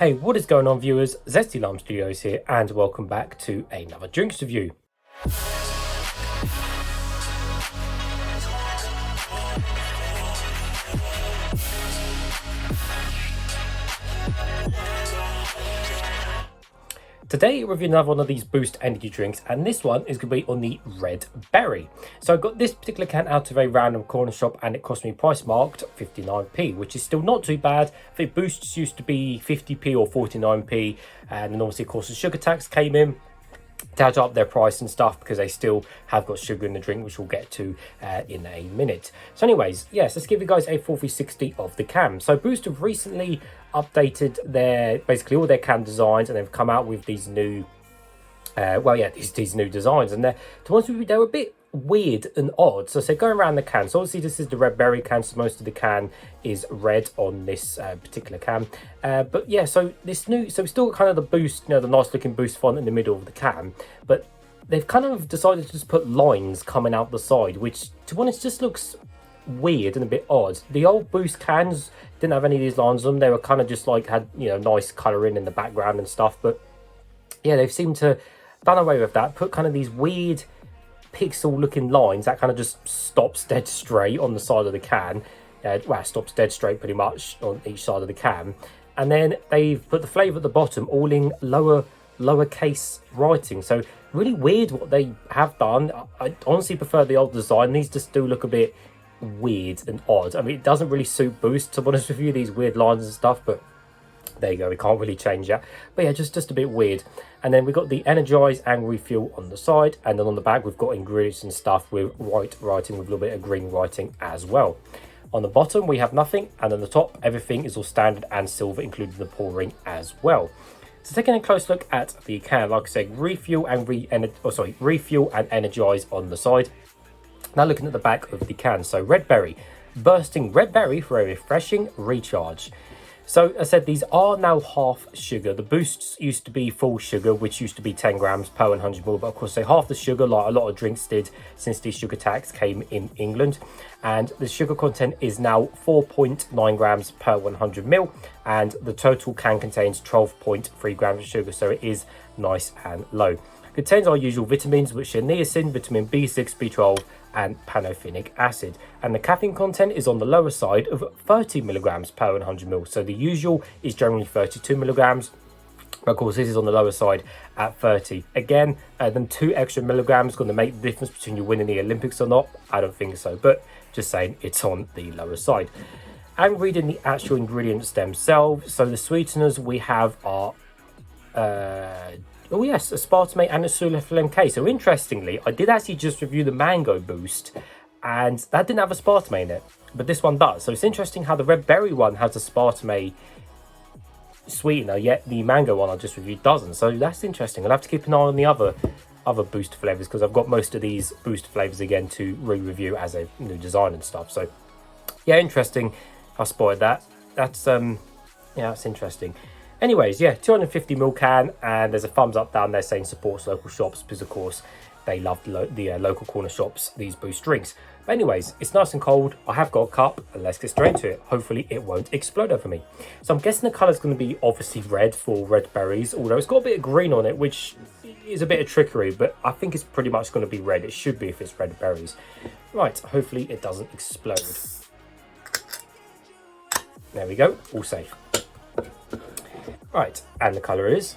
Hey, what is going on, viewers? Zesty Lime Studios here, and welcome back to another drinks review. Today, we're reviewing another one of these Boost energy drinks, and this one is going to be on the Red Berry. So I got this particular can out of a random corner shop, and it cost me price marked 59p, which is still not too bad. I think Boosts used to be 50p or 49p, and then obviously, of course, the sugar tax came in to add up their price and stuff because they still have got sugar in the drink, which we'll get to in a minute. So anyways, yes, let's give you guys a full 360 of the can. So Boost have recently updated their basically all their can designs, and they've come out with these new these new designs, and to be honest with you, they're a bit weird and odd. So going around the can, so obviously this is the Red Berry can, so most of the can is red on this particular can, but yeah, so this new, so we still got kind of the Boost, the nice looking Boost font in the middle of the can, but they've kind of decided to just put lines coming out the side, which to be honest just looks weird and a bit odd. The old Boost cans didn't have any of these lines on them. They were kind of just like had nice colouring in the background and stuff, but yeah, they've seemed to done away with that, put kind of these weird pixel looking lines that kind of just stops dead straight on the side of the can. Stops dead straight pretty much on each side of the can, and then they've put the flavour at the bottom all in lowercase writing. So really weird what they have done. I honestly prefer the old design. These just do look a bit weird and odd. I mean, it doesn't really suit Boost, to be honest with you, these weird lines and stuff, but there you go, we can't really change that. But yeah, just a bit weird. And then we've got the energize and refuel on the side, and then on the back we've got ingredients and stuff with white writing with a little bit of green writing as well. On the bottom we have nothing, and on the top everything is all standard and silver, including the pouring as well. So taking a close look at the can, like I said, refuel and energize on the side. Now looking at the back of the can, so Red Berry, bursting red berry for a refreshing recharge. So I said these are now half sugar. The Boosts used to be full sugar, which used to be 10 grams per 100 ml, but of course they half the sugar like a lot of drinks did since the sugar tax came in England. And the sugar content is now 4.9 grams per 100 ml, and the total can contains 12.3 grams of sugar, so it is nice and low. Contains our usual vitamins, which are niacin, vitamin B6, B12 and pantothenic acid, and the caffeine content is on the lower side of 30 milligrams per 100 ml. So the usual is generally 32 milligrams, but of course this is on the lower side at 30. Again, them 2 extra milligrams going to make the difference between you winning the Olympics or not? I don't think so, but just saying it's on the lower side. And reading the actual ingredients themselves, so the sweeteners we have are oh yes, aspartame and sulfonyl K. So interestingly, I did actually just review the Mango Boost, and that didn't have aspartame in it, but this one does. So it's interesting how the Red Berry one has aspartame sweetener, yet the Mango one I just reviewed doesn't. So that's interesting. I'll have to keep an eye on the other Boost flavours, because I've got most of these Boost flavours again to re-review as a new design and stuff. So yeah, interesting. I spotted that. That's yeah, that's interesting. Anyways, yeah, 250ml can, and there's a thumbs up down there saying supports local shops, because of course they love the local corner shops, these Boost drinks. But anyways, it's nice and cold. I have got a cup, and let's get straight to it. Hopefully it won't explode over me. So I'm guessing the colour is going to be obviously red for Red Berries, although it's got a bit of green on it, which is a bit of trickery, but I think it's pretty much going to be red. It should be if it's Red Berries. Right, hopefully it doesn't explode. There we go, all safe. Right, and the colour is...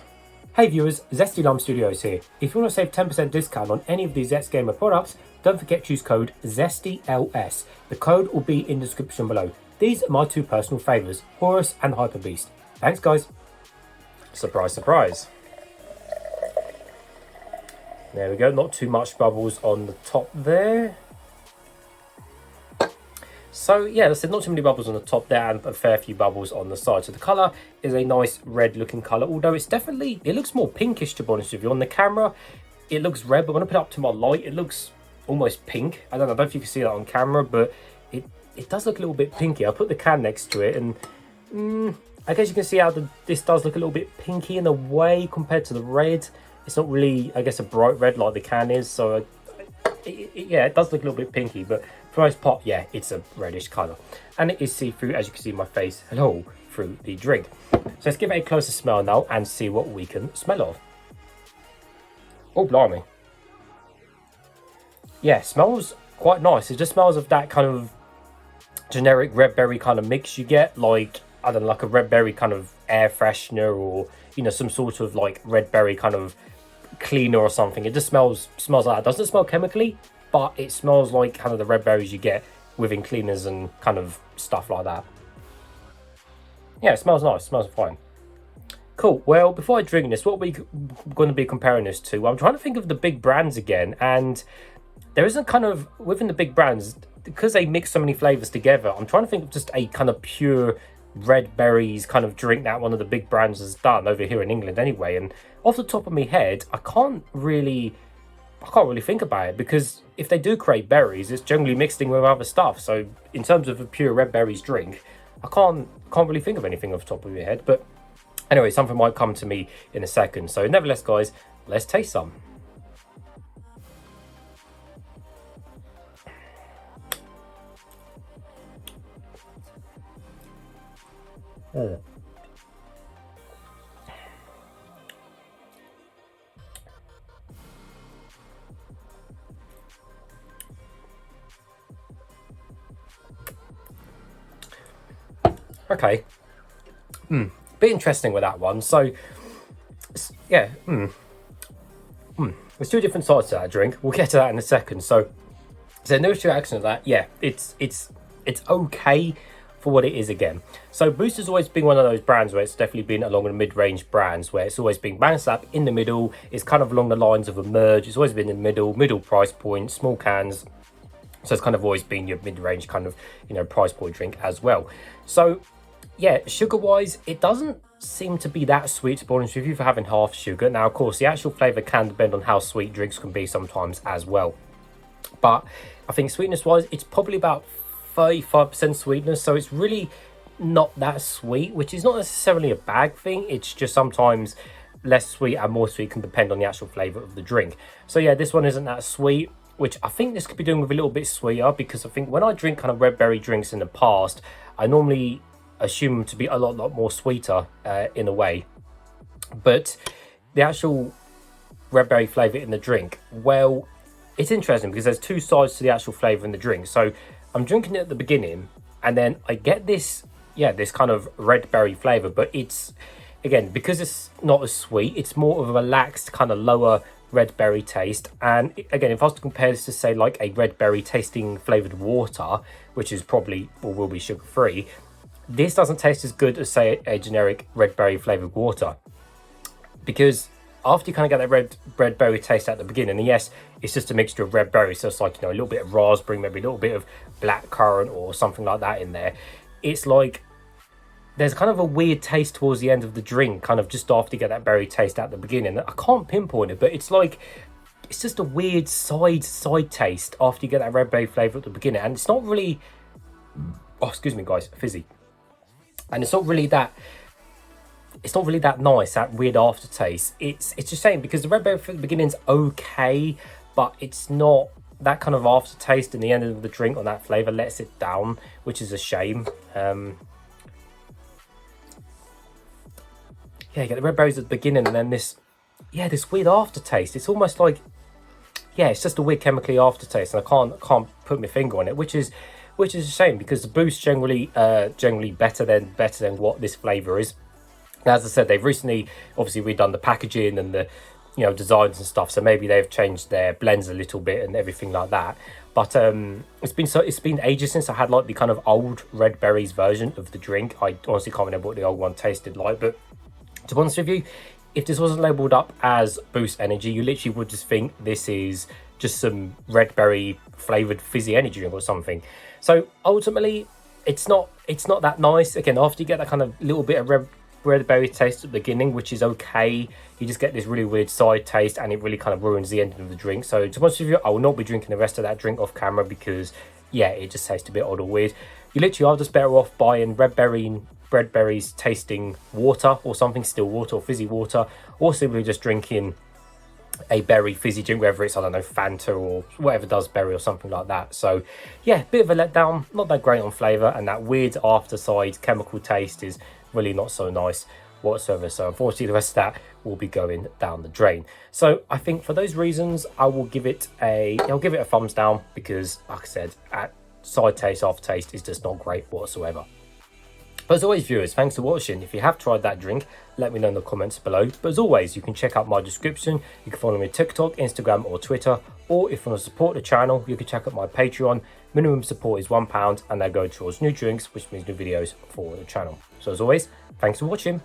Hey viewers, Zesty Lime Studios here. If you want to save 10% discount on any of these Zest Gamer products, don't forget to use code ZESTYLS. The code will be in the description below. These are my 2 personal favourites, Horus and Hyper Beast. Thanks guys. Surprise, surprise. There we go, not too much bubbles on the top there. So yeah, that's not too many bubbles on the top there, and a fair few bubbles on the side. So the colour is a nice red looking colour, although it's definitely, it looks more pinkish to be honest with you. On the camera it looks red, but when I put it up to my light it looks almost pink. I don't know if you can see that on camera, but it does look a little bit pinky. I put the can next to it, and I guess you can see how this does look a little bit pinky in a way compared to the red. It's not really, I guess, a bright red like the can is, so yeah, it does look a little bit pinky, but for the most part, yeah, it's a reddish colour. And it is see-through, as you can see in my face. Hello, through the drink. So let's give it a closer smell now and see what we can smell of. Oh, blimey. Yeah, smells quite nice. It just smells of that kind of generic red berry kind of mix you get, like, I don't know, like a red berry kind of air freshener, or, you know, some sort of like red berry kind of cleaner or something. It just smells like that. It doesn't smell chemically, but it smells like kind of the red berries you get within cleaners and kind of stuff like that. Yeah, it smells nice. It smells fine. Cool. Well, before I drink this, what we're going to be comparing this to, I'm trying to think of the big brands again, and there isn't kind of, within the big brands, because they mix so many flavors together, I'm trying to think of just a kind of pure red berries kind of drink that one of the big brands has done over here in England anyway. And off the top of my head, I can't really think about it, because if they do create berries, it's generally mixed in with other stuff. So in terms of a pure red berries drink, I can't really think of anything off the top of my head. But anyway, something might come to me in a second. So nevertheless, guys, let's taste some. Oh. Okay. Bit interesting with that one. So, yeah. There's two different sides to that drink. We'll get to that in a second. So no reaction to that. Yeah, it's okay for what it is again. So Boost has always been one of those brands where it's definitely been along the mid-range brands, where it's always been bang slap in the middle. It's kind of along the lines of a merge. It's always been in the middle price point, small cans. So it's kind of always been your mid-range kind of, you know, price point drink as well. So yeah, sugar-wise, it doesn't seem to be that sweet, to be honest with you, for having half sugar. Now, of course, the actual flavour can depend on how sweet drinks can be sometimes as well. But I think sweetness-wise, it's probably about 35% sweetness, so it's really not that sweet, which is not necessarily a bad thing. It's just sometimes less sweet and more sweet can depend on the actual flavour of the drink. So yeah, this one isn't that sweet, which I think this could be doing with a little bit sweeter, because I think when I drink kind of red berry drinks in the past, I normally assume them to be a lot more sweeter in a way. But the actual red berry flavour in the drink, well, it's interesting because there's two sides to the actual flavour in the drink. So I'm drinking it at the beginning, and then I get this, yeah, this kind of red berry flavour, but it's, again, because it's not as sweet, it's more of a relaxed kind of lower red berry taste. And again, if I was to compare this to, say, like a red berry tasting flavoured water, which is probably or will be sugar free, this doesn't taste as good as, say, a generic red berry flavoured water, because after you kind of get that red berry taste at the beginning, and yes, it's just a mixture of red berries, so it's like, you know, a little bit of raspberry, maybe a little bit of black currant or something like that in there. It's like there's kind of a weird taste towards the end of the drink, kind of just after you get that berry taste at the beginning. I can't pinpoint it, but it's like, it's just a weird side taste after you get that red berry flavour at the beginning, and it's not really, oh, excuse me guys, fizzy, and it's not really that nice, that weird aftertaste. It's just saying, because the red berry at the beginning's okay, but it's not that kind of aftertaste, and the end of the drink on that flavour lets it down, which is a shame. Yeah, you get the red berries at the beginning, and then this weird aftertaste. It's almost like, yeah, it's just a weird chemically aftertaste, and I can't put my finger on it, which is a shame, because the Boost generally better than what this flavour is. As I said, they've recently obviously redone the packaging and the, you know, designs and stuff, so maybe they've changed their blends a little bit and everything like that. But it's been ages since I had like the kind of old red berries version of the drink. I honestly can't remember what the old one tasted like, but to be honest with you, if this wasn't labelled up as Boost Energy, you literally would just think this is just some red berry flavoured fizzy energy drink or something. So ultimately, it's not that nice. Again, after you get that kind of little bit of red berry taste at the beginning, which is okay, you just get this really weird side taste, and it really kind of ruins the ending of the drink. So to be honest with you, I will not be drinking the rest of that drink off camera, because yeah, it just tastes a bit odd or weird. You literally are just better off buying red berries tasting water or something, still water or fizzy water, or simply just drinking a berry fizzy drink, whether it's, I don't know, Fanta or whatever does berry or something like that. So yeah, bit of a letdown, not that great on flavour, and that weird afterside chemical taste is really not so nice whatsoever. So unfortunately the rest of that will be going down the drain. So I think for those reasons I'll give it a thumbs down, because like I said, at side taste, aftertaste is just not great whatsoever. But as always, viewers, thanks for watching. If you have tried that drink, let me know in the comments below. But as always, you can check out my description. You can follow me on TikTok, Instagram or Twitter. Or if you want to support the channel, you can check out my Patreon. Minimum support is £1 and they go towards new drinks, which means new videos for the channel. So as always, thanks for watching.